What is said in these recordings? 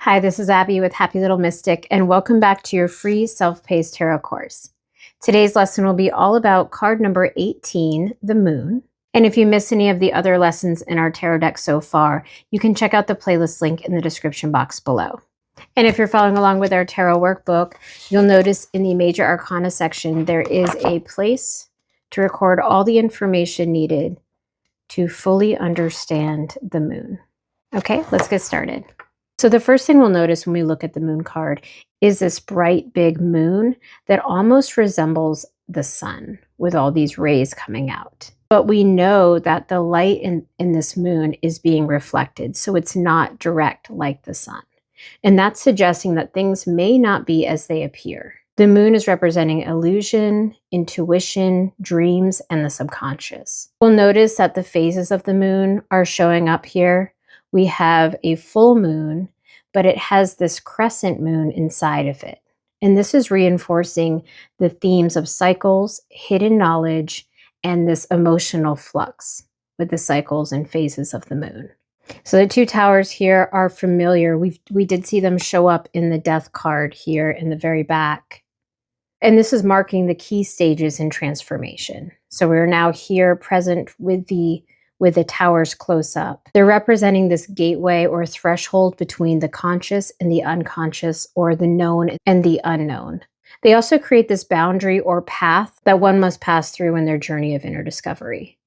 Hi, this is Abby with Happy Little Mystic, and welcome back to your free self-paced tarot course. Today's lesson will be all about card number 18, the Moon. And if you miss any of the other lessons in our tarot deck so far, you can check out the playlist link in the description box below. And if you're following along with our tarot workbook, you'll notice in the Major Arcana section, there is a place to record all the information needed to fully understand the moon. Okay, let's get started. So the first thing we'll notice when we look at the moon card is this bright big moon that almost resembles the sun with all these rays coming out. But we know that the light in this moon is being reflected, so it's not direct like the sun. And that's suggesting that things may not be as they appear. The moon is representing illusion, intuition, dreams, and the subconscious. We'll notice that the phases of the moon are showing up here. We have a full moon, but it has this crescent moon inside of it. And this is reinforcing the themes of cycles, hidden knowledge, and this emotional flux with the cycles and phases of the moon. So the two towers here are familiar. We did see them show up in the death card here in the very back. And this is marking the key stages in transformation. So we're now here present with the towers close up. They're representing this gateway or threshold between the conscious and the unconscious, or the known and the unknown. They also create this boundary or path that one must pass through in their journey of inner discovery.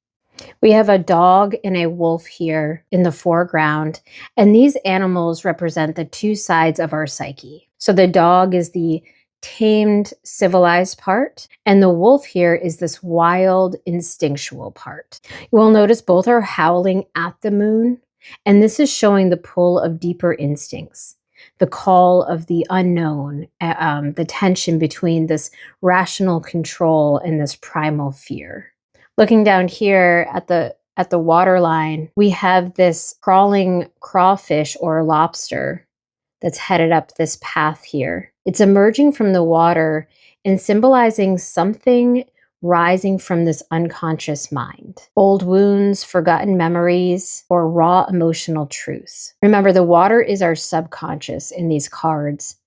We have a dog and a wolf here in the foreground, and these animals represent the two sides of our psyche. So the dog is the tamed, civilized part, and the wolf here is this wild, instinctual part. You will notice both are howling at the moon, and this is showing the pull of deeper instincts, the call of the unknown, the tension between this rational control and this primal fear. Looking down here at the waterline, we have this crawling crawfish or lobster that's headed up this path here. It's emerging from the water and symbolizing something rising from this unconscious mind. Old wounds, forgotten memories, or raw emotional truths. Remember, the water is our subconscious in these cards,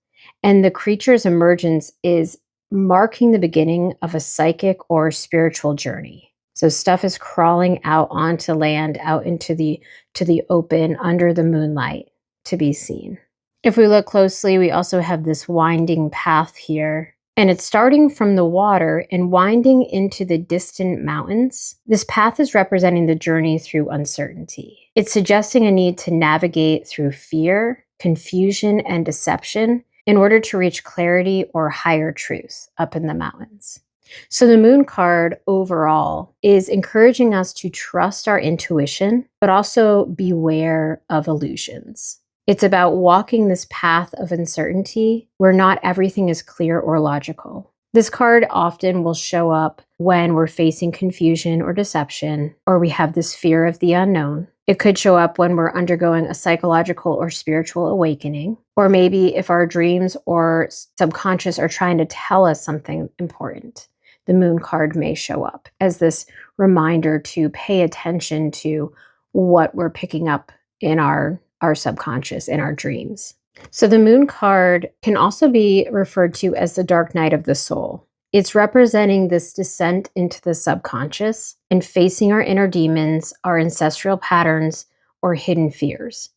and the creature's emergence is marking the beginning of a psychic or spiritual journey. So stuff is crawling out onto land, out into the open, under the moonlight to be seen. If we look closely, we also have this winding path here, and it's starting from the water and winding into the distant mountains. This path is representing the journey through uncertainty. It's suggesting a need to navigate through fear, confusion, and deception in order to reach clarity or higher truth up in the mountains. So the moon card overall is encouraging us to trust our intuition, but also beware of illusions. It's about walking this path of uncertainty where not everything is clear or logical. This card often will show up when we're facing confusion or deception, or we have this fear of the unknown. It could show up when we're undergoing a psychological or spiritual awakening, or maybe if our dreams or subconscious are trying to tell us something important. The moon card may show up as this reminder to pay attention to what we're picking up in our subconscious, in our dreams. So the moon card can also be referred to as the dark night of the soul. It's representing this descent into the subconscious and facing our inner demons, our ancestral patterns, or hidden fears.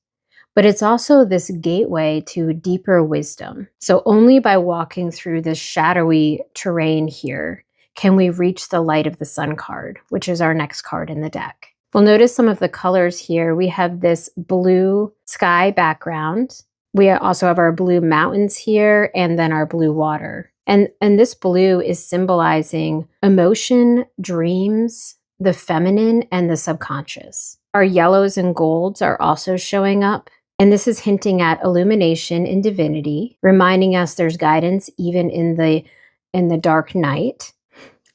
But it's also this gateway to deeper wisdom. So only by walking through this shadowy terrain here can we reach the light of the sun card, which is our next card in the deck. We'll notice some of the colors here. We have this blue sky background. We also have our blue mountains here, and then our blue water. And this blue is symbolizing emotion, dreams, the feminine, and the subconscious. Our yellows and golds are also showing up. And this is hinting at illumination and divinity, reminding us there's guidance even in the dark night.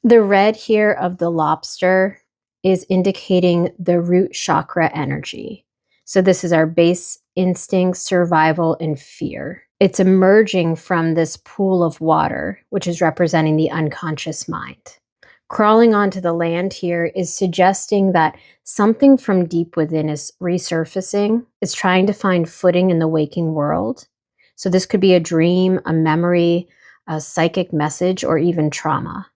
The red here of the lobster is indicating the root chakra energy. So this is our base instinct, survival, and fear. It's emerging from this pool of water, which is representing the unconscious mind. Crawling onto the land here is suggesting that something from deep within is resurfacing. It's trying to find footing in the waking world. So this could be a dream, a memory, a psychic message, or even trauma.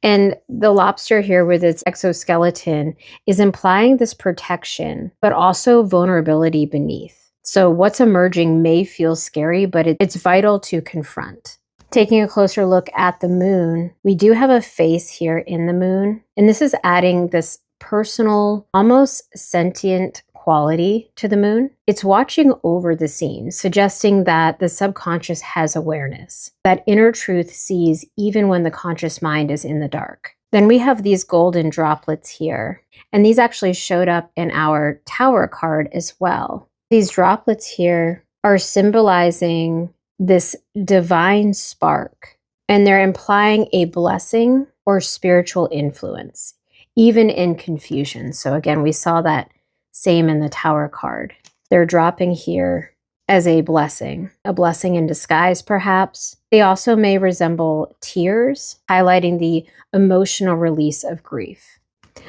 And the lobster here with its exoskeleton is implying this protection, but also vulnerability beneath. So what's emerging may feel scary, but it's vital to confront. Taking a closer look at the moon, we do have a face here in the moon, and this is adding this personal, almost sentient quality to the moon. It's watching over the scene, suggesting that the subconscious has awareness, that inner truth sees even when the conscious mind is in the dark. Then we have these golden droplets here, and these actually showed up in our Tower card as well. These droplets here are symbolizing this divine spark, and they're implying a blessing or spiritual influence, even in confusion. So again, we saw that same in the Tower card. They're dropping here as a blessing in disguise, perhaps. They also may resemble tears, highlighting the emotional release of grief.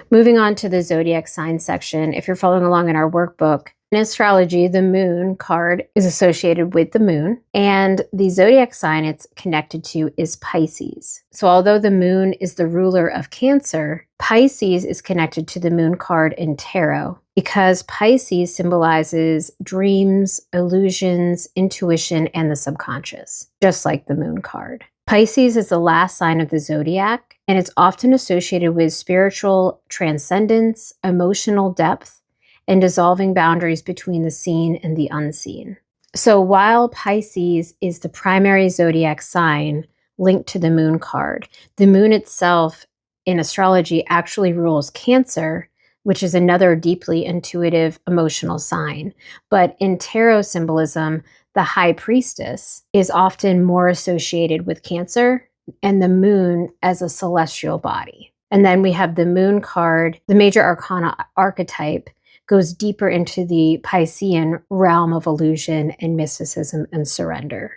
Moving on to the zodiac sign section, if you're following along in our workbook, in astrology, the moon card is associated with the moon, and the zodiac sign it's connected to is Pisces. So although the moon is the ruler of Cancer, Pisces is connected to the moon card in tarot because Pisces symbolizes dreams, illusions, intuition, and the subconscious, just like the moon card. Pisces is the last sign of the zodiac, and it's often associated with spiritual transcendence, emotional depth, and dissolving boundaries between the seen and the unseen. So while Pisces is the primary zodiac sign linked to the moon card, the moon itself in astrology actually rules Cancer, which is another deeply intuitive emotional sign. But in tarot symbolism, the high priestess is often more associated with Cancer and the moon as a celestial body. And then we have the moon card, the Major Arcana archetype, goes deeper into the Piscean realm of illusion and mysticism and surrender.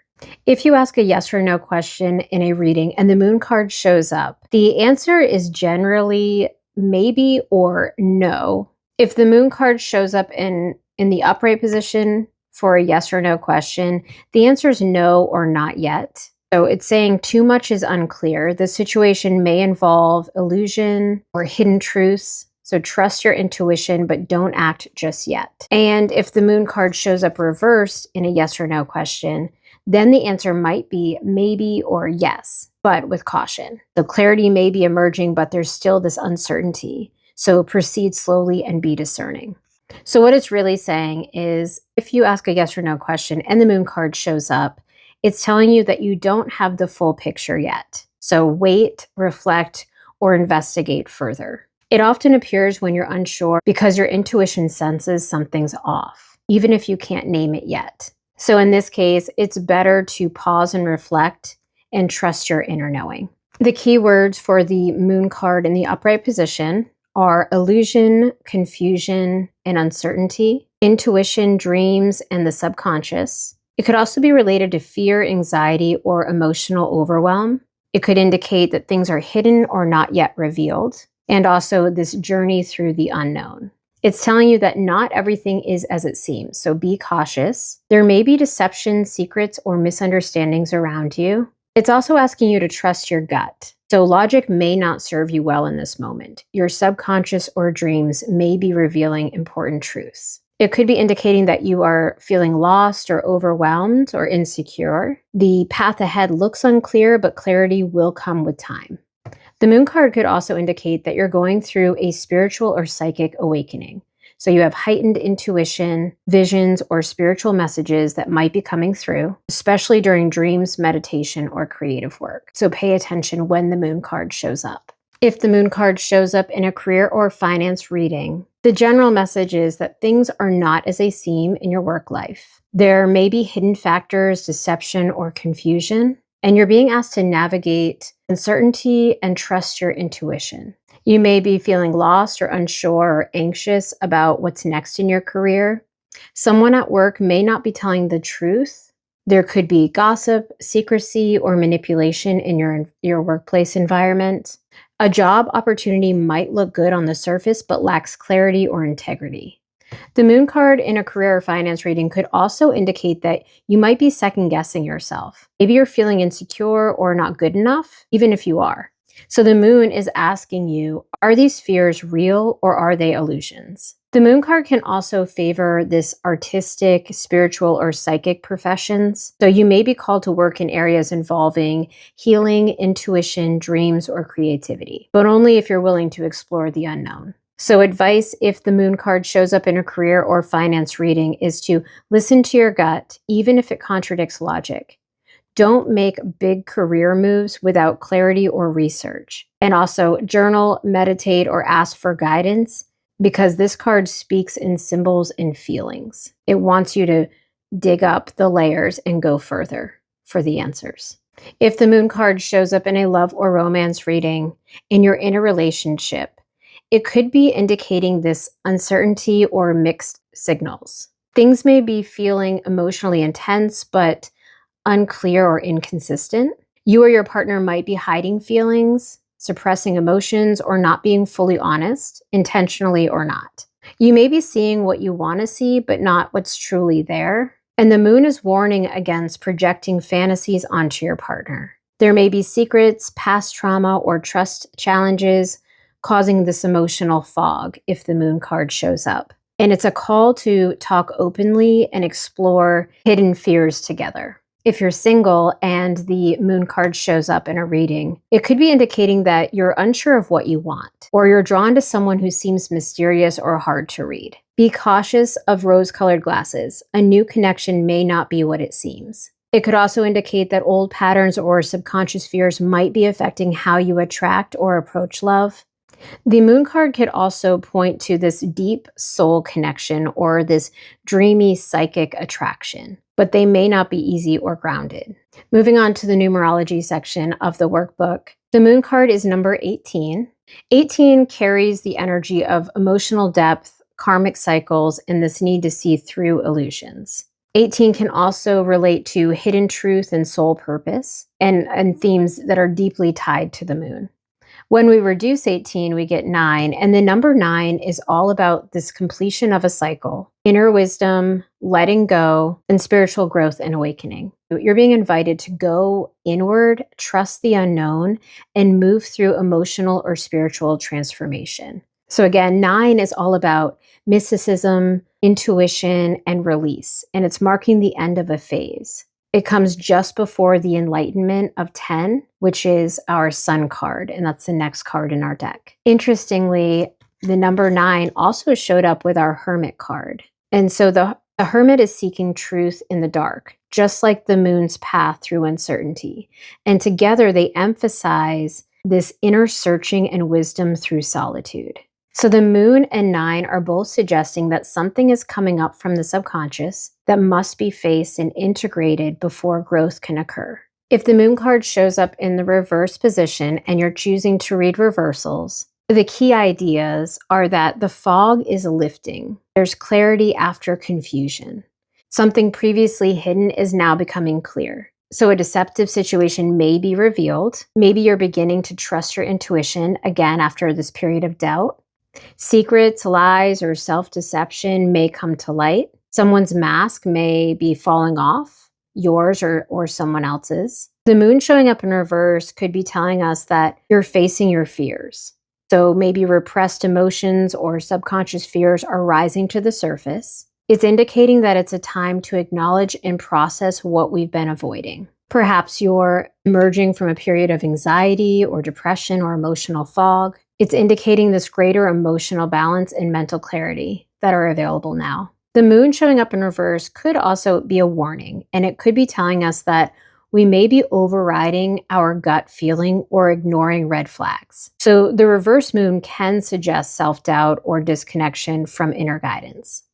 If you ask a yes or no question in a reading and the moon card shows up, the answer is generally maybe or no. If the moon card shows up in the upright position for a yes or no question, the answer is no or not yet. So it's saying too much is unclear. The situation may involve illusion or hidden truths. So trust your intuition, but don't act just yet. And if the moon card shows up reversed in a yes or no question, then the answer might be maybe or yes, but with caution. So clarity may be emerging, but there's still this uncertainty. So proceed slowly and be discerning. So what it's really saying is if you ask a yes or no question and the moon card shows up, it's telling you that you don't have the full picture yet. So wait, reflect, or investigate further. It often appears when you're unsure because your intuition senses something's off, even if you can't name it yet. So in this case, it's better to pause and reflect and trust your inner knowing. The key words for the moon card in the upright position are illusion, confusion, and uncertainty, intuition, dreams, and the subconscious. It could also be related to fear, anxiety, or emotional overwhelm. It could indicate that things are hidden or not yet revealed, and also this journey through the unknown. It's telling you that not everything is as it seems, so be cautious. There may be deception, secrets, or misunderstandings around you. It's also asking you to trust your gut. So logic may not serve you well in this moment. Your subconscious or dreams may be revealing important truths. It could be indicating that you are feeling lost or overwhelmed or insecure. The path ahead looks unclear, but clarity will come with time. The moon card could also indicate that you're going through a spiritual or psychic awakening. So you have heightened intuition, visions, or spiritual messages that might be coming through, especially during dreams, meditation, or creative work. So pay attention when the moon card shows up. If the moon card shows up in a career or finance reading, the general message is that things are not as they seem in your work life. There may be hidden factors, deception, or confusion, and you're being asked to navigate uncertainty and trust your intuition. You may be feeling lost or unsure or anxious about what's next in your career. Someone at work may not be telling the truth. There could be gossip, secrecy, or manipulation in your workplace environment. A job opportunity might look good on the surface, but lacks clarity or integrity. The moon card in a career or finance reading could also indicate that you might be second guessing yourself. Maybe you're feeling insecure or not good enough, even if you are. So the moon is asking you, are these fears real or are they illusions? The moon card can also favor this artistic, spiritual, or psychic professions. So you may be called to work in areas involving healing, intuition, dreams, or creativity, but only if you're willing to explore the unknown. So advice if the moon card shows up in a career or finance reading is to listen to your gut, even if it contradicts logic. Don't make big career moves without clarity or research. And also journal, meditate, or ask for guidance, because this card speaks in symbols and feelings. It wants you to dig up the layers and go further for the answers. If the moon card shows up in a love or romance reading and you're in a relationship, it could be indicating this uncertainty or mixed signals. Things may be feeling emotionally intense, but unclear or inconsistent. You or your partner might be hiding feelings, suppressing emotions, or not being fully honest, intentionally or not. You may be seeing what you want to see, but not what's truly there. And the moon is warning against projecting fantasies onto your partner. There may be secrets, past trauma, or trust challenges causing this emotional fog if the moon card shows up. And it's a call to talk openly and explore hidden fears together. If you're single and the moon card shows up in a reading, it could be indicating that you're unsure of what you want, or you're drawn to someone who seems mysterious or hard to read. Be cautious of rose-colored glasses. A new connection may not be what it seems. It could also indicate that old patterns or subconscious fears might be affecting how you attract or approach love. The moon card could also point to this deep soul connection or this dreamy psychic attraction, but they may not be easy or grounded. Moving on to the numerology section of the workbook, the moon card is number 18. 18 carries the energy of emotional depth, karmic cycles, and this need to see through illusions. 18 can also relate to hidden truth and soul purpose and themes that are deeply tied to the moon. When we reduce 18, we get 9, and the number 9 is all about this completion of a cycle, inner wisdom, letting go, and spiritual growth and awakening. You're being invited to go inward, trust the unknown, and move through emotional or spiritual transformation. So again, 9 is all about mysticism, intuition, and release, and it's marking the end of a phase. It comes just before the enlightenment of 10, which is our sun card, and that's the next card in our deck. Interestingly, the number 9 also showed up with our hermit card. And so the hermit is seeking truth in the dark, just like the moon's path through uncertainty. And together they emphasize this inner searching and wisdom through solitude. So the moon and 9 are both suggesting that something is coming up from the subconscious that must be faced and integrated before growth can occur. If the moon card shows up in the reverse position and you're choosing to read reversals, the key ideas are that the fog is lifting. There's clarity after confusion. Something previously hidden is now becoming clear. So a deceptive situation may be revealed. Maybe you're beginning to trust your intuition again after this period of doubt. Secrets, lies, or self-deception may come to light. Someone's mask may be falling off, yours or someone else's. The moon showing up in reverse could be telling us that you're facing your fears. So maybe repressed emotions or subconscious fears are rising to the surface. It's indicating that it's a time to acknowledge and process what we've been avoiding. Perhaps you're emerging from a period of anxiety or depression or emotional fog. It's indicating this greater emotional balance and mental clarity that are available now. The moon showing up in reverse could also be a warning, and it could be telling us that we may be overriding our gut feeling or ignoring red flags. So the reverse moon can suggest self-doubt or disconnection from inner guidance.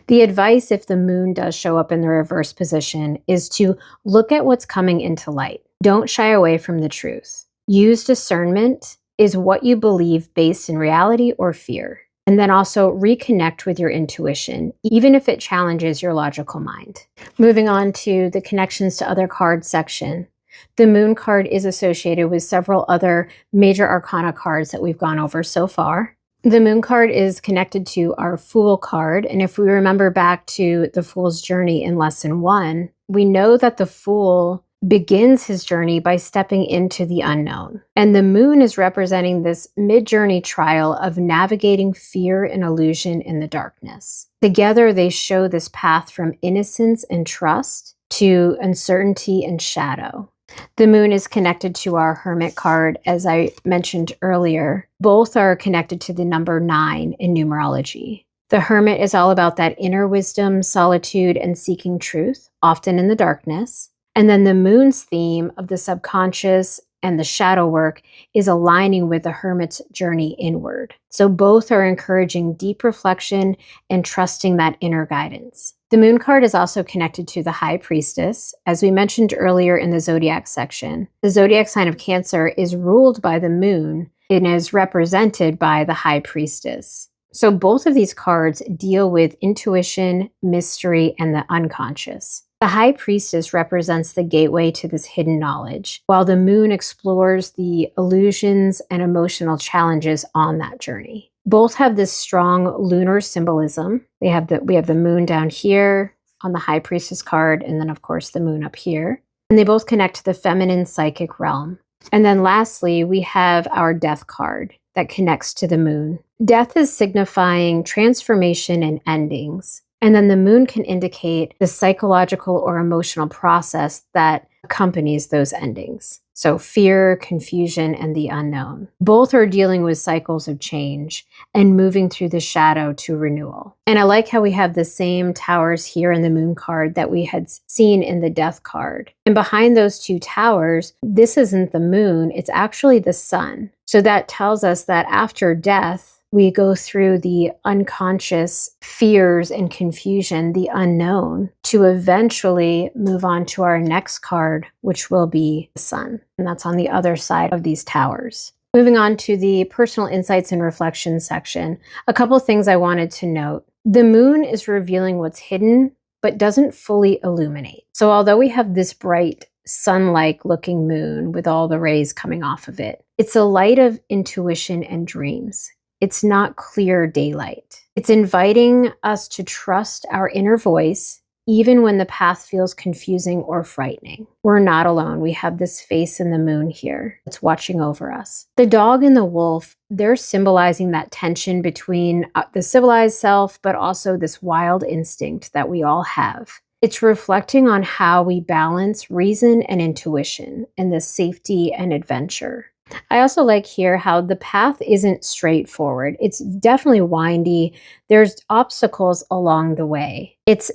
The advice if the moon does show up in the reverse position is to look at what's coming into light. Don't shy away from the truth. Use discernment. Is what you believe based in reality or fear? And then also reconnect with your intuition, even if it challenges your logical mind. Moving on to the connections to other cards section. The moon card is associated with several other major arcana cards that we've gone over so far. The moon card is connected to our Fool card. And if we remember back to the Fool's journey in lesson 1, we know that the Fool begins his journey by stepping into the unknown. And the moon is representing this mid-journey trial of navigating fear and illusion in the darkness. Together, they show this path from innocence and trust to uncertainty and shadow. The moon is connected to our Hermit card, as I mentioned earlier. Both are connected to the number 9 in numerology. The Hermit is all about that inner wisdom, solitude, and seeking truth, often in the darkness. And then the moon's theme of the subconscious and the shadow work is aligning with the Hermit's journey inward. So both are encouraging deep reflection and trusting that inner guidance. The moon card is also connected to the High Priestess. As we mentioned earlier in the Zodiac section, the Zodiac sign of Cancer is ruled by the moon and is represented by the High Priestess. So both of these cards deal with intuition, mystery, and the unconscious. The High Priestess represents the gateway to this hidden knowledge, while the moon explores the illusions and emotional challenges on that journey. Both have this strong lunar symbolism. We have the moon down here on the High Priestess card, and then of course the moon up here. And they both connect to the feminine psychic realm. And then lastly, we have our Death card that connects to the moon. Death is signifying transformation and endings. And then the moon can indicate the psychological or emotional process that accompanies those endings. So fear, confusion, and the unknown. Both are dealing with cycles of change and moving through the shadow to renewal. And I like how we have the same towers here in the moon card that we had seen in the Death card. And behind those two towers, this isn't the moon, it's actually the sun. So that tells us that after death, we go through the unconscious fears and confusion, the unknown, to eventually move on to our next card, which will be the sun. And that's on the other side of these towers. Moving on to the personal insights and reflections section, a couple things I wanted to note. The moon is revealing what's hidden, but doesn't fully illuminate. So although we have this bright sun-like looking moon with all the rays coming off of it, it's a light of intuition and dreams. It's not clear daylight. It's inviting us to trust our inner voice, even when the path feels confusing or frightening. We're not alone. We have this face in the moon here. It's watching over us. The dog and the wolf, they're symbolizing that tension between the civilized self, but also this wild instinct that we all have. It's reflecting on how we balance reason and intuition and the safety and adventure. I also like here how the path isn't straightforward. It's definitely windy. There's obstacles along the way. It's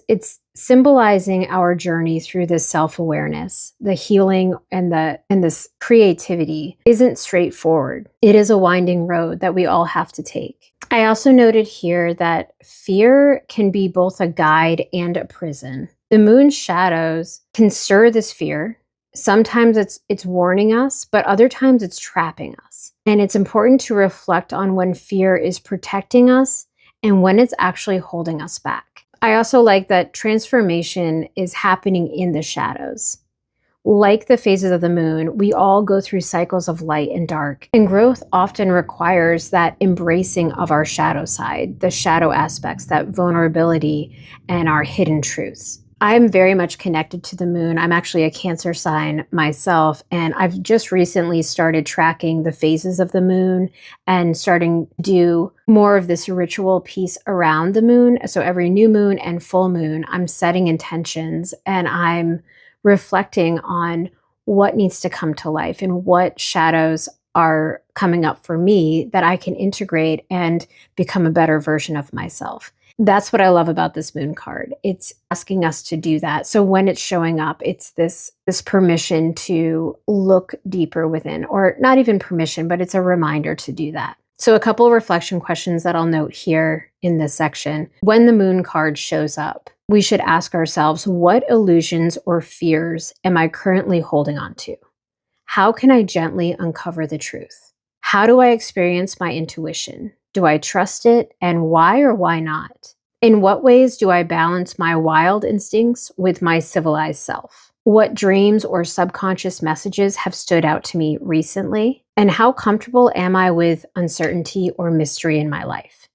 symbolizing our journey through this self-awareness, the healing and this creativity isn't straightforward. It is a winding road that we all have to take. I also noted here that fear can be both a guide and a prison. The moon's shadows can stir this fear. Sometimes it's warning us, but other times it's trapping us. And it's important to reflect on when fear is protecting us and when it's actually holding us back. I also like that transformation is happening in the shadows. Like the phases of the moon, we all go through cycles of light and dark, and growth often requires that embracing of our shadow side, the shadow aspects, that vulnerability, and our hidden truths. I'm very much connected to the moon. I'm actually a Cancer sign myself, and I've just recently started tracking the phases of the moon and starting to do more of this ritual piece around the moon. So every new moon and full moon, I'm setting intentions and I'm reflecting on what needs to come to life and what shadows are coming up for me that I can integrate and become a better version of myself. That's what I love about this moon card. It's asking us to do that. So when it's showing up, it's this permission to look deeper within, or not even permission, but it's a reminder to do that. So a couple of reflection questions that I'll note here in this section. When the moon card shows up, we should ask ourselves, what illusions or fears am I currently holding on to? How can I gently uncover the truth? How do I experience my intuition? Do I trust it, and why or why not? In what ways do I balance my wild instincts with my civilized self? what dreams or subconscious messages have stood out to me recently, and how comfortable am I with uncertainty or mystery in my life?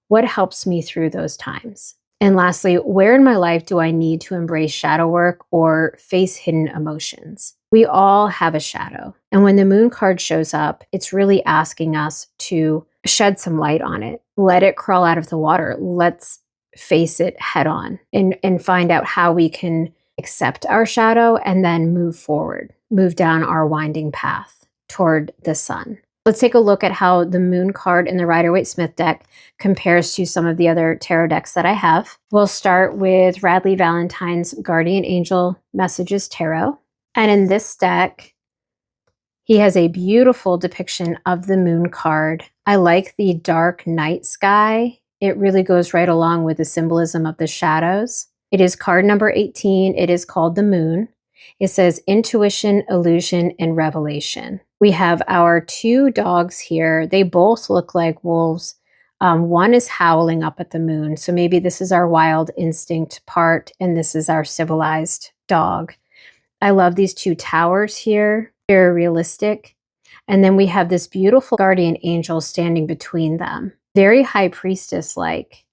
What helps me through those times? And lastly, where in my life do I need to embrace shadow work or face hidden emotions? We all have a shadow. And when the moon card shows up, it's really asking us to shed some light on it. Let it crawl out of the water. Let's face it head on and find out how we can accept our shadow and then move forward, move down our winding path toward the sun. Let's take a look at how the moon card in the Rider-Waite-Smith deck compares to some of the other tarot decks that I have. We'll start with Radleigh Valentine's Guardian Angel Messages Tarot. And in this deck, he has a beautiful depiction of the moon card. I like the dark night sky. It really goes right along with the symbolism of the shadows. It is card number 18. It is called the moon. It says intuition, illusion, and revelation. We have our two dogs here. They both look like wolves. One is howling up at the moon. So maybe this is our wild instinct part, and this is our civilized dog. I love these two towers here. Very realistic. And then we have this beautiful guardian angel standing between them. Very high priestess-like,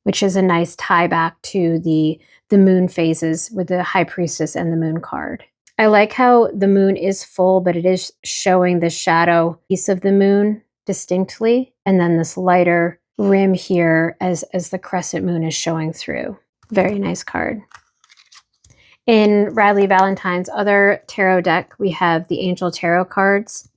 which is a nice tie back to the moon phases with the high priestess and the moon card. I like how the moon is full, but it is showing the shadow piece of the moon distinctly. And then this lighter rim here as the crescent moon is showing through. Very nice card. In Radleigh Valentine's other tarot deck, we have the Angel Tarot cards.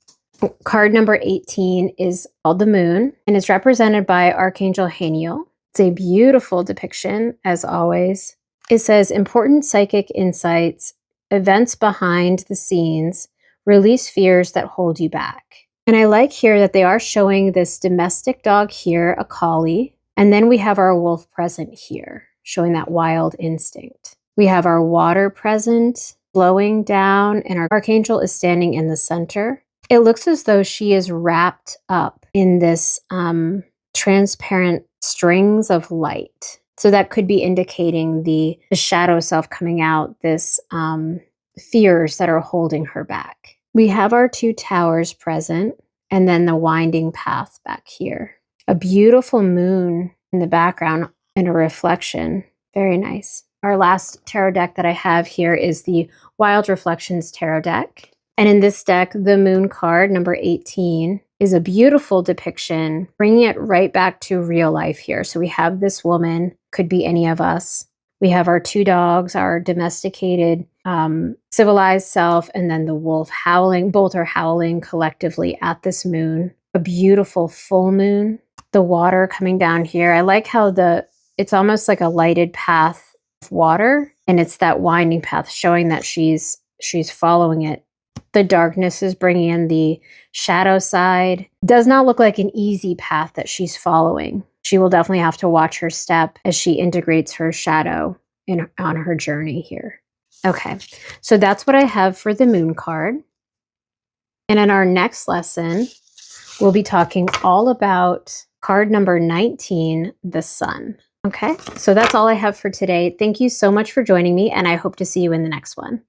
Card number 18 is called the moon and is represented by Archangel Haniel. It's a beautiful depiction, as always. It says, important psychic insights, events behind the scenes, release fears that hold you back. And I like here that they are showing this domestic dog here, a collie, and then we have our wolf present here, showing that wild instinct. We have our water present, flowing down, and our archangel is standing in the center. It looks as though she is wrapped up in this transparent strings of light. So that could be indicating the shadow self coming out, this fears that are holding her back. We have our two towers present, and then the winding path back here. A beautiful moon in the background and a reflection. Very nice. Our last tarot deck that I have here is the Wild Reflections Tarot deck. And in this deck, the moon card, number 18, is a beautiful depiction, bringing it right back to real life here. So we have this woman, could be any of us. We have our two dogs, our domesticated, civilized self, and then the wolf howling. Both are howling collectively at this moon. A beautiful full moon. The water coming down here. I like how it's almost like a lighted path of water, and it's that winding path showing that she's following it. The darkness is bringing in the shadow side. Does not look like an easy path that she's following. She will definitely have to watch her step as she integrates her shadow on her journey here. Okay, so that's what I have for the moon card. And in our next lesson, we'll be talking all about card number 19, the sun. Okay, so that's all I have for today. Thank you so much for joining me, and I hope to see you in the next one.